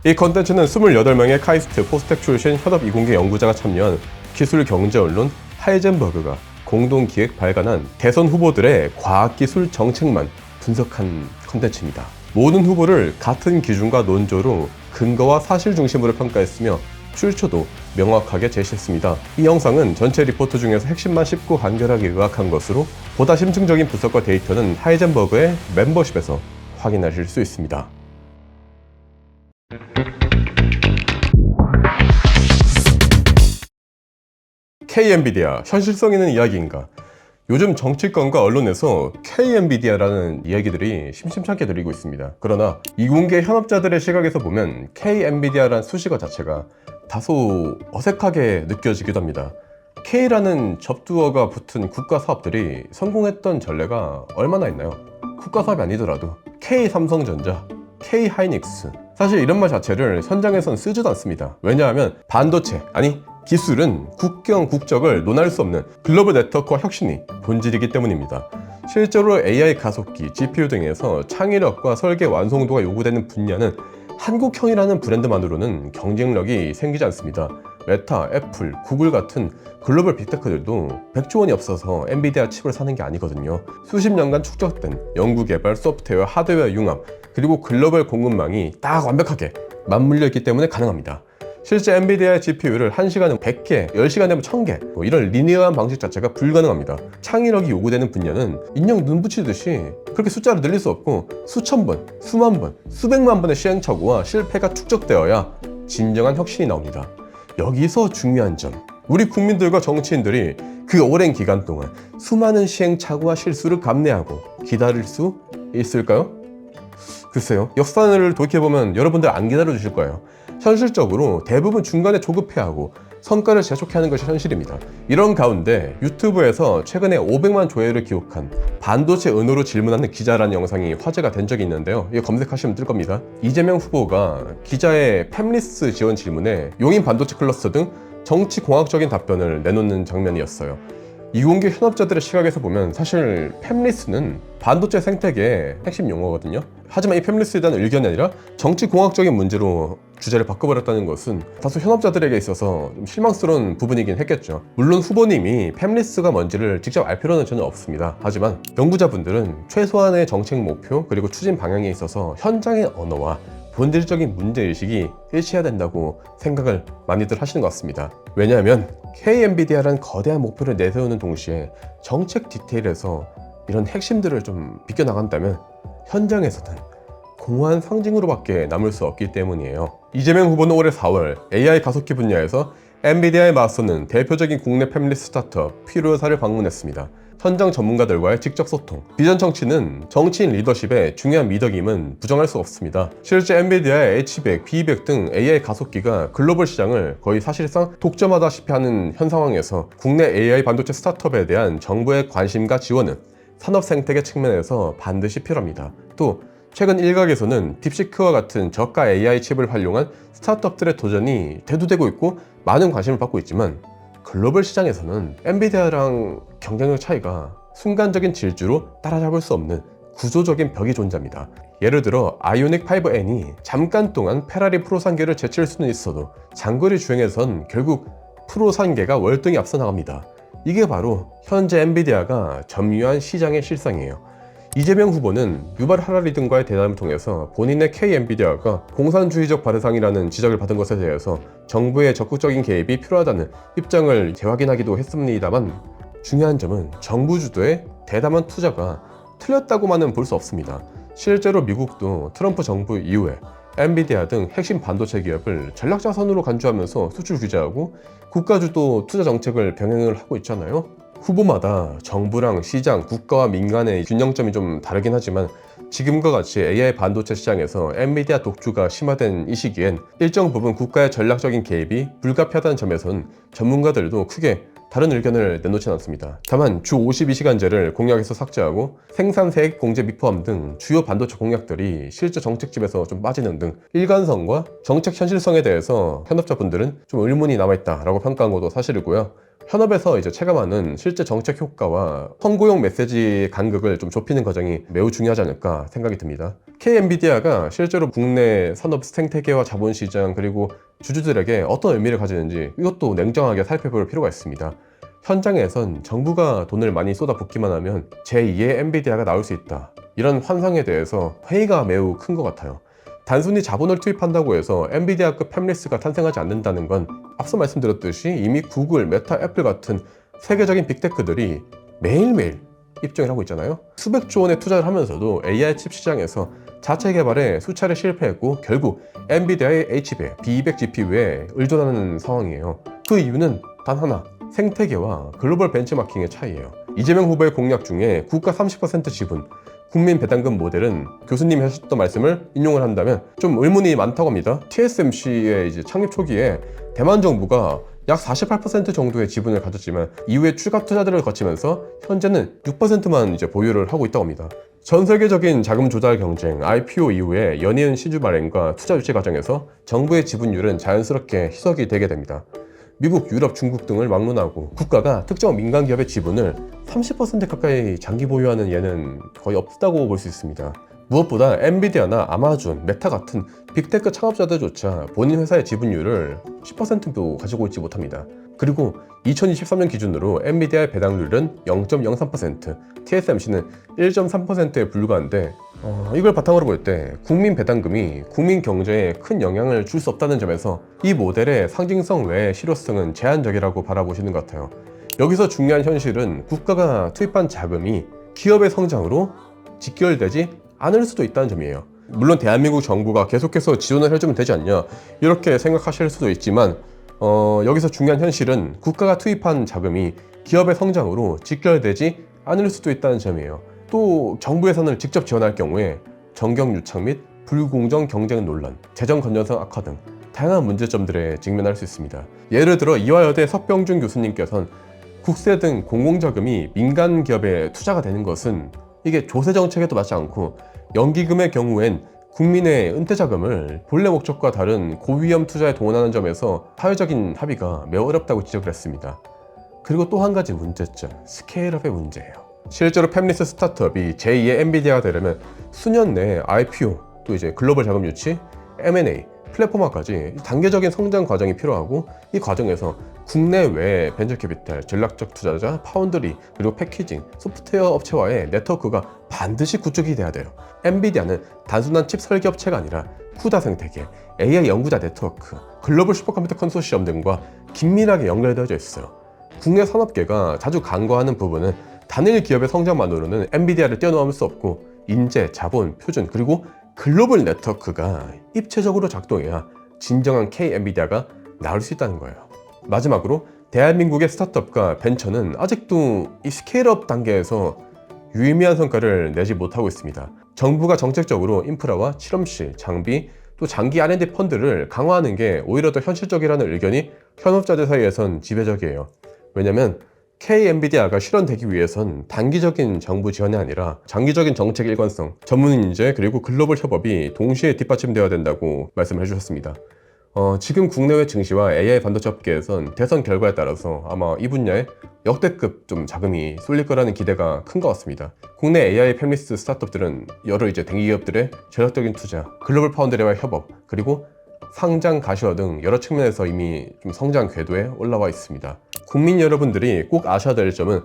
이 컨텐츠는 28명의 카이스트 포스텍 출신 현업 이공계 연구자가 참여한 기술 경제 언론 하이젠버그가 공동 기획 발간한 대선 후보들의 과학기술 정책만 분석한 컨텐츠입니다. 모든 후보를 같은 기준과 논조로 근거와 사실 중심으로 평가했으며 출처도 명확하게 제시했습니다. 이 영상은 전체 리포트 중에서 핵심만 짚고 간결하게 요약한 것으로 보다 심층적인 분석과 데이터는 하이젠버그의 멤버십에서 확인하실 수 있습니다. K-엔비디아, 현실성 있는 이야기인가? 요즘 정치권과 언론에서 K-엔비디아라는 이야기들이 심심찮게 들리고 있습니다. 그러나 이공계 현업자들의 시각에서 보면 K-엔비디아라는 수식어 자체가 다소 어색하게 느껴지기도 합니다. K라는 접두어가 붙은 국가 사업들이 성공했던 전례가 얼마나 있나요? 국가 사업이 아니더라도 K-삼성전자, K-하이닉스, 사실 이런 말 자체를 현장에선 쓰지도 않습니다. 왜냐하면 반도체, 아니 기술은 국경, 국적을 논할 수 없는 글로벌 네트워크와 혁신이 본질이기 때문입니다. 실제로 AI 가속기, GPU 등에서 창의력과 설계 완성도가 요구되는 분야는 한국형이라는 브랜드만으로는 경쟁력이 생기지 않습니다. 메타, 애플, 구글 같은 글로벌 빅테크들도 100조 원이 없어서 엔비디아 칩을 사는 게 아니거든요. 수십 년간 축적된 연구개발, 소프트웨어, 하드웨어 융합, 그리고 글로벌 공급망이 딱 완벽하게 맞물려 있기 때문에 가능합니다. 실제 엔비디아의 GPU를 1시간에 100개, 10시간 되면 1000개 이런 리니어한 방식 자체가 불가능합니다. 창의력이 요구되는 분야는 인형 눈 붙이듯이 그렇게 숫자를 늘릴 수 없고 수천 번, 수만 번, 수백만 번의 시행착오와 실패가 축적되어야 진정한 혁신이 나옵니다. 여기서 중요한 점, 우리 국민들과 정치인들이 그 오랜 기간 동안 수많은 시행착오와 실수를 감내하고 기다릴 수 있을까요? 글쎄요, 역사를 돌이켜보면 여러분들 안 기다려주실 거예요. 현실적으로 대부분 중간에 조급해하고 성과를 재촉해하는 것이 현실입니다. 이런 가운데 유튜브에서 최근에 500만 조회를 기록한 반도체 은어로 질문하는 기자라는 영상이 화제가 된 적이 있는데요. 이거 검색하시면 뜰 겁니다. 이재명 후보가 기자의 팹리스 지원 질문에 용인 반도체 클러스터 등 정치공학적인 답변을 내놓는 장면이었어요. 이공계 현업자들의 시각에서 보면 사실 팹리스는 반도체 생태계의 핵심 용어거든요. 하지만 이 팹리스에 대한 의견이 아니라 정치공학적인 문제로 주제를 바꿔버렸다는 것은 다소 현업자들에게 있어서 좀 실망스러운 부분이긴 했겠죠. 물론 후보님이 팹리스가 뭔지를 직접 알 필요는 전혀 없습니다. 하지만 연구자분들은 최소한의 정책 목표 그리고 추진 방향에 있어서 현장의 언어와 본질적인 문제의식이 일치해야 된다고 생각을 많이들 하시는 것 같습니다. 왜냐하면 K-엔비디아라는 거대한 목표를 내세우는 동시에 정책 디테일에서 이런 핵심들을 좀 비껴나간다면 현장에서는 공허한 상징으로밖에 남을 수 없기 때문이에요. 이재명 후보는 올해 4월 AI 가속기 분야에서 엔비디아에 맞서는 대표적인 국내 패밀리스 스타트업 피루요사를 방문했습니다. 현장 전문가들과의 직접 소통, 비전 청취는 정치인 리더십의 중요한 미덕임은 부정할 수 없습니다. 실제 엔비디아의 H100, B200 등 AI 가속기가 글로벌 시장을 거의 사실상 독점하다시피 하는 현 상황에서 국내 AI 반도체 스타트업에 대한 정부의 관심과 지원은 산업 생태계 측면에서 반드시 필요합니다. 또 최근 일각에서는 딥시크와 같은 저가 AI 칩을 활용한 스타트업들의 도전이 대두되고 있고 많은 관심을 받고 있지만 글로벌 시장에서는 엔비디아랑 경쟁력 차이가 순간적인 질주로 따라잡을 수 없는 구조적인 벽이 존재합니다. 예를 들어 아이오닉 5N이 잠깐 동안 페라리 프로 산계를 제칠 수는 있어도 장거리 주행에선 결국 프로 산계가 월등히 앞서 나갑니다. 이게 바로 현재 엔비디아가 점유한 시장의 실상이에요. 이재명 후보는 유발 하라리 등과의 대담을 통해서 본인의 K-엔비디아가 공산주의적 발상이라는 지적을 받은 것에 대해서 정부의 적극적인 개입이 필요하다는 입장을 재확인하기도 했습니다만 중요한 점은 정부 주도의 대담한 투자가 틀렸다고만은 볼 수 없습니다. 실제로 미국도 트럼프 정부 이후에 엔비디아 등 핵심 반도체 기업을 전략자산으로 간주하면서 수출 규제하고 국가주도 투자 정책을 병행을 하고 있잖아요. 후보마다 정부랑 시장, 국가와 민간의 균형점이 좀 다르긴 하지만 지금과 같이 AI 반도체 시장에서 엔비디아 독주가 심화된 이 시기엔 일정 부분 국가의 전략적인 개입이 불가피하다는 점에선 전문가들도 크게 다른 의견을 내놓지는 않습니다. 다만 주 52시간제를 공약에서 삭제하고 생산세액 공제 및 포함 등 주요 반도체 공약들이 실제 정책집에서 좀 빠지는 등 일관성과 정책 현실성에 대해서 현업자분들은 좀 의문이 남아있다라고 평가한 것도 사실이고요. 현업에서 이제 체감하는 실제 정책 효과와 선고용 메시지 간극을 좀 좁히는 과정이 매우 중요하지 않을까 생각이 듭니다. K-엔비디아가 실제로 국내 산업 생태계와 자본시장 그리고 주주들에게 어떤 의미를 가지는지 이것도 냉정하게 살펴볼 필요가 있습니다. 현장에선 정부가 돈을 많이 쏟아붓기만 하면 제2의 엔비디아가 나올 수 있다. 이런 환상에 대해서 회의가 매우 큰 것 같아요. 단순히 자본을 투입한다고 해서 엔비디아급 팹리스가 탄생하지 않는다는 건 앞서 말씀드렸듯이 이미 구글, 메타, 애플 같은 세계적인 빅테크들이 매일매일 입증을 하고 있잖아요. 수백조 원의 투자를 하면서도 AI 칩 시장에서 자체 개발에 수차례 실패했고 결국 엔비디아의 H100, B200 GPU에 의존하는 상황이에요. 그 이유는 단 하나, 생태계와 글로벌 벤치마킹의 차이예요. 이재명 후보의 공약 중에 국가 30% 지분, 국민 배당금 모델은 교수님이 하셨던 말씀을 인용을 한다면 좀 의문이 많다고 합니다. TSMC의 이제 창립 초기에 대만 정부가 약 48% 정도의 지분을 가졌지만 이후에 추가 투자들을 거치면서 현재는 6%만 이제 보유를 하고 있다고 합니다. 전 세계적인 자금 조달 경쟁, IPO 이후에 연이은 시주 발행과 투자 유치 과정에서 정부의 지분율은 자연스럽게 희석이 되게 됩니다. 미국, 유럽, 중국 등을 막론하고 국가가 특정 민간 기업의 지분을 30% 가까이 장기 보유하는 예는 거의 없다고 볼 수 있습니다. 무엇보다 엔비디아나 아마존, 메타 같은 빅테크 창업자들조차 본인 회사의 지분율을 10%도 가지고 있지 못합니다. 그리고 2023년 기준으로 엔비디아의 배당률은 0.03%, TSMC는 1.3%에 불과한데 이걸 바탕으로 볼 때 국민 배당금이 국민 경제에 큰 영향을 줄 수 없다는 점에서 이 모델의 상징성 외의 실효성은 제한적이라고 바라보시는 것 같아요. 여기서 중요한 현실은 국가가 투입한 자금이 기업의 성장으로 직결되지 않을 수도 있다는 점이에요. 물론 대한민국 정부가 계속해서 지원을 해주면 되지 않냐 이렇게 생각하실 수도 있지만 여기서 중요한 현실은 국가가 투입한 자금이 기업의 성장으로 직결되지 않을 수도 있다는 점이에요. 또 정부 예산을 직접 지원할 경우에 정경 유착 및 불공정 경쟁 논란, 재정 건전성 악화 등 다양한 문제점들에 직면할 수 있습니다. 예를 들어 이화여대 석병준 교수님께서는 국세 등 공공자금이 민간 기업에 투자가 되는 것은 이게 조세 정책에도 맞지 않고 연기금의 경우엔 국민의 은퇴자금을 본래 목적과 다른 고위험 투자에 동원하는 점에서 사회적인 합의가 매우 어렵다고 지적을 했습니다. 그리고 또 한 가지 문제점, 스케일업의 문제예요. 실제로 팹리스 스타트업이 제2의 엔비디아가 되려면 수년 내에 IPO, 또 이제 글로벌 자금 유치, M&A, 플랫폼화까지 단계적인 성장 과정이 필요하고 이 과정에서 국내외 벤처캐피탈, 전략적 투자자, 파운드리, 그리고 패키징, 소프트웨어 업체와의 네트워크가 반드시 구축이 돼야 돼요. 엔비디아는 단순한 칩 설계 업체가 아니라 쿠다 생태계, AI 연구자 네트워크, 글로벌 슈퍼컴퓨터 컨소시엄 등과 긴밀하게 연결되어져 있어요. 국내 산업계가 자주 간과하는 부분은 단일 기업의 성장만으로는 엔비디아를 뛰어넘을 수 없고 인재, 자본, 표준, 그리고 글로벌 네트워크가 입체적으로 작동해야 진정한 K-엔비디아가 나올 수 있다는 거예요. 마지막으로 대한민국의 스타트업과 벤처는 아직도 이 스케일업 단계에서 유의미한 성과를 내지 못하고 있습니다. 정부가 정책적으로 인프라와 실험실, 장비, 또 장기 R&D 펀드를 강화하는 게 오히려 더 현실적이라는 의견이 현업자들 사이에선 지배적이에요. 왜냐면 K-엔비디아가 실현되기 위해선 단기적인 정부 지원이 아니라 장기적인 정책 일관성, 전문 인재 그리고 글로벌 협업이 동시에 뒷받침되어야 된다고 말씀을 해주셨습니다. 지금 국내외 증시와 AI 반도체 업계에선 대선 결과에 따라서 아마 이 분야에 역대급 좀 자금이 쏠릴 거라는 기대가 큰 것 같습니다. 국내 AI 팹리스 스타트업들은 여러 이제 대기업들의 전략적인 투자, 글로벌 파운드리와의 협업, 그리고 상장 가시화 등 여러 측면에서 이미 좀 성장 궤도에 올라와 있습니다. 국민 여러분들이 꼭 아셔야 될 점은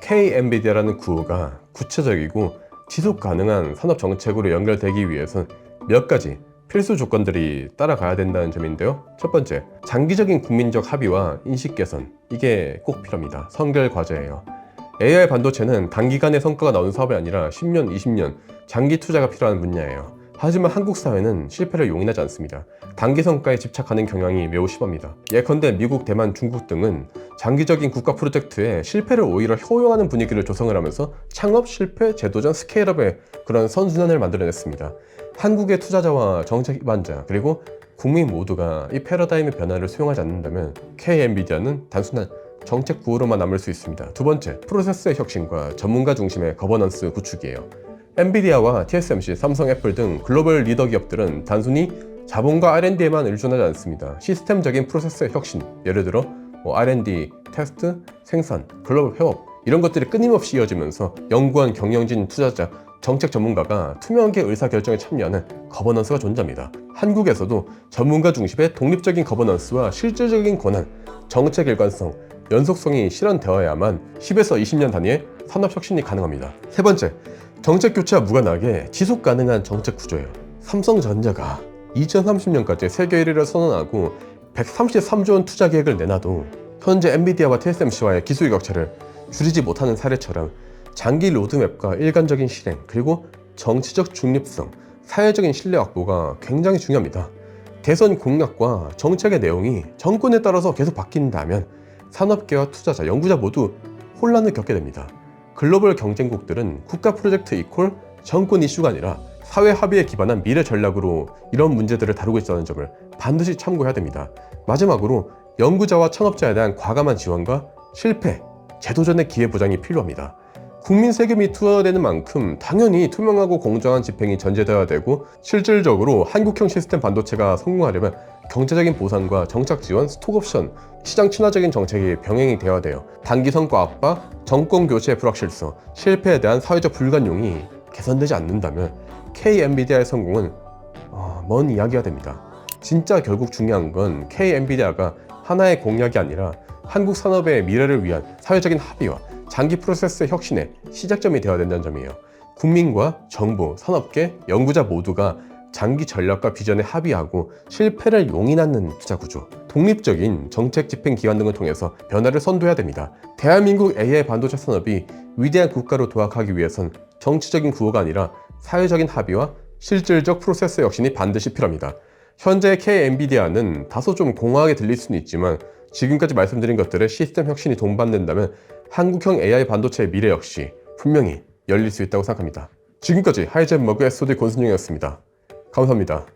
K-엔비디아라는 구호가 구체적이고 지속 가능한 산업 정책으로 연결되기 위해선 몇 가지 필수 조건들이 따라가야 된다는 점인데요. 첫 번째, 장기적인 국민적 합의와 인식 개선, 이게 꼭 필요합니다. 선결 과제예요. AI 반도체는 단기간에 성과가 나오는 사업이 아니라 10년, 20년 장기 투자가 필요한 분야예요. 하지만 한국 사회는 실패를 용인하지 않습니다. 단기 성과에 집착하는 경향이 매우 심합니다. 예컨대 미국, 대만, 중국 등은 장기적인 국가 프로젝트에 실패를 오히려 효용하는 분위기를 조성을 하면서 창업, 실패, 재도전, 스케일업의 그런 선순환을 만들어냈습니다. 한국의 투자자와 정책 입안자 그리고 국민 모두가 이 패러다임의 변화를 수용하지 않는다면 K-엔비디아는 단순한 정책 구호로만 남을 수 있습니다. 두 번째, 프로세스의 혁신과 전문가 중심의 거버넌스 구축이에요. 엔비디아와 TSMC, 삼성, 애플 등 글로벌 리더 기업들은 단순히 자본과 R&D에만 의존하지 않습니다. 시스템적인 프로세스의 혁신, 예를 들어 R&D, 테스트, 생산, 글로벌 협업 이런 것들이 끊임없이 이어지면서 연구원, 경영진, 투자자, 정책 전문가가 투명하게 의사결정에 참여하는 거버넌스가 존재합니다. 한국에서도 전문가 중심의 독립적인 거버넌스와 실질적인 권한, 정책 일관성, 연속성이 실현되어야만 10에서 20년 단위의 산업혁신이 가능합니다. 세 번째, 정책 교체와 무관하게 지속 가능한 정책 구조예요. 삼성전자가 2030년까지 세계 1위를 선언하고 133조 원 투자 계획을 내놔도 현재 엔비디아와 TSMC와의 기술 격차를 줄이지 못하는 사례처럼 장기 로드맵과 일관적인 실행, 그리고 정치적 중립성, 사회적인 신뢰 확보가 굉장히 중요합니다. 대선 공약과 정책의 내용이 정권에 따라서 계속 바뀐다면 산업계와 투자자, 연구자 모두 혼란을 겪게 됩니다. 글로벌 경쟁국들은 국가 프로젝트 이퀄 정권 이슈가 아니라 사회 합의에 기반한 미래 전략으로 이런 문제들을 다루고 있다는 점을 반드시 참고해야 됩니다. 마지막으로 연구자와 창업자에 대한 과감한 지원과 실패, 제도전의 기회 보장이 필요합니다. 국민 세금이 투여되는 만큼 당연히 투명하고 공정한 집행이 전제되어야 되고, 실질적으로 한국형 시스템 반도체가 성공하려면 경제적인 보상과 정착 지원, 스톡옵션, 시장 친화적인 정책이 병행이 되어야 돼요. 단기 성과 압박, 정권 교체의 불확실성, 실패에 대한 사회적 불가능이 개선되지 않는다면 K-엔비디아의 성공은 먼 이야기가 됩니다. 진짜 결국 중요한 건 K-엔비디아가 하나의 공약이 아니라 한국 산업의 미래를 위한 사회적인 합의와 장기 프로세스의 혁신의 시작점이 되어야 된다는 점이에요. 국민과 정부, 산업계, 연구자 모두가 장기 전략과 비전에 합의하고 실패를 용인하는 투자 구조, 독립적인 정책 집행 기관 등을 통해서 변화를 선도해야 됩니다. 대한민국 AI 반도체 산업이 위대한 국가로 도약하기 위해선 정치적인 구호가 아니라 사회적인 합의와 실질적 프로세스 혁신이 반드시 필요합니다. 현재 K-엔비디아는 다소 좀 공허하게 들릴 수는 있지만 지금까지 말씀드린 것들의 시스템 혁신이 동반된다면 한국형 AI 반도체의 미래 역시 분명히 열릴 수 있다고 생각합니다. 지금까지 하이젠 머그 SOD 권순영이었습니다. 감사합니다.